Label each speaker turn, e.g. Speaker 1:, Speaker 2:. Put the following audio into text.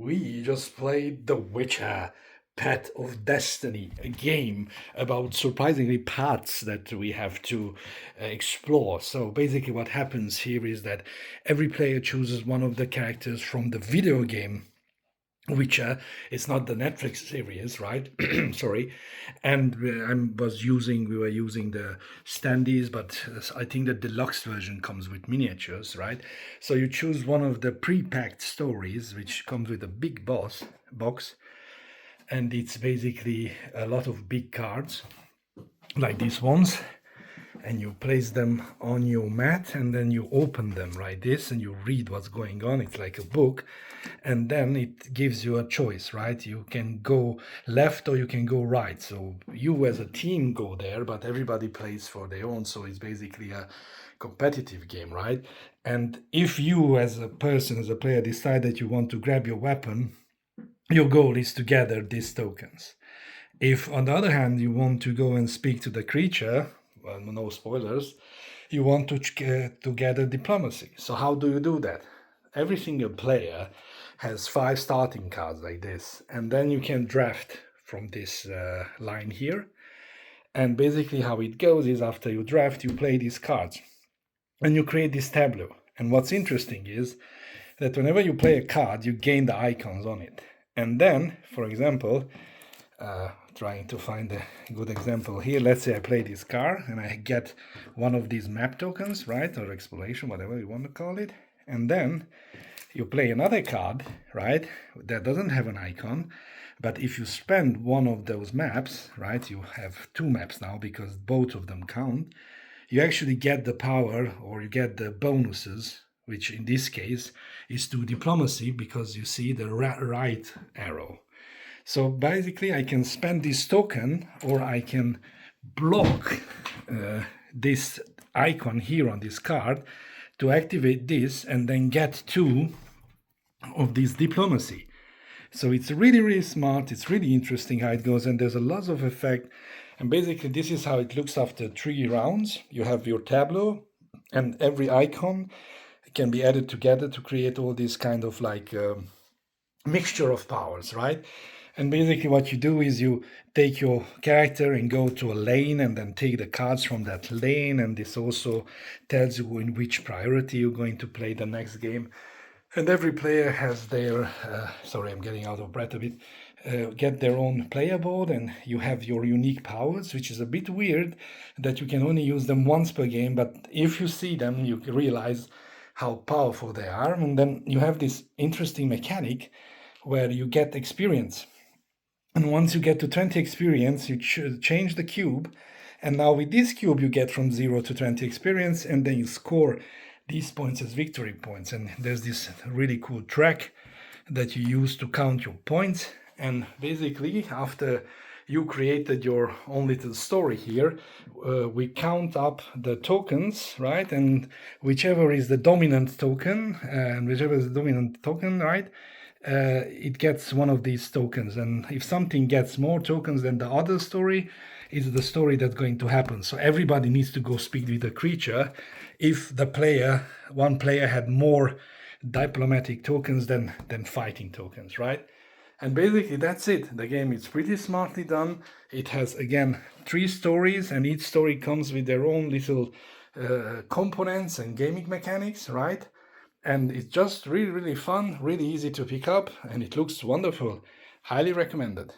Speaker 1: We just played The Witcher, Path of Destiny, a game about surprisingly paths that we have to explore. So basically, what happens here is that every player chooses one of the characters from the video game Witcher. It's not the Netflix series, right? Sorry. And we were using the standees, but I think the deluxe version comes with miniatures, right? So you choose one of the pre-packed stories, which comes with a big box, and it's basically a lot of big cards, like these ones, and you place them on your mat and then you open them like this and you read what's going on. It's like a book, and then it gives you a choice, right? You can go left or you can go right. So you as a team go there, but everybody plays for their own, so it's basically a competitive game, right? And if you as a person, as a player, decide that you want to grab your weapon, your goal is to gather these tokens. If, on the other hand, you want to go and speak to the creature, well, no spoilers, you want to gather diplomacy. So how do you do that? Every single player has 5 starting cards like this, and then you can draft from this line here. And basically how it goes is after you draft, you play these cards, and you create this tableau. And what's interesting is that whenever you play a card, you gain the icons on it. And then, for example, trying to find a good example here. Let's say I play this car and I get one of these map tokens, right? Or exploration, whatever you want to call it. And then you play another card, right? That doesn't have an icon. But if you spend one of those maps, right? You have 2 maps now because both of them count. You actually get the power, or you get the bonuses, which in this case is to diplomacy, because you see the right arrow. So basically I can spend this token, or I can block this icon here on this card to activate this and then get 2 of this diplomacy. So it's really, really smart. It's really interesting how it goes, and there's a lot of effect. And basically this is how it looks after 3 rounds. You have your tableau, and every icon can be added together to create all this kind of like mixture of powers, right? And basically what you do is you take your character and go to a lane and then take the cards from that lane, and this also tells you in which priority you're going to play the next game. And every player has their, sorry, I'm getting out of breath a bit, get their own player board, and you have your unique powers, which is a bit weird that you can only use them once per game, but if you see them, you realize how powerful they are. And then you have this interesting mechanic where you get experience. And once you get to 20 experience, you change the cube. And now with this cube, you get from 0 to 20 experience, and then you score these points as victory points. And there's this really cool track that you use to count your points. And basically, after you created your own little story here, we count up the tokens, right? And whichever is the dominant token, right? It gets one of these tokens, and if something gets more tokens than the other story, is the story that's going to happen. So everybody needs to go speak with the creature if one player had more diplomatic tokens than fighting tokens, right? And basically that's it. The game is pretty smartly done. It has, again, 3 stories, and each story comes with their own little components and gaming mechanics, right? And it's just really, really fun, really easy to pick up, and it looks wonderful. Highly recommended.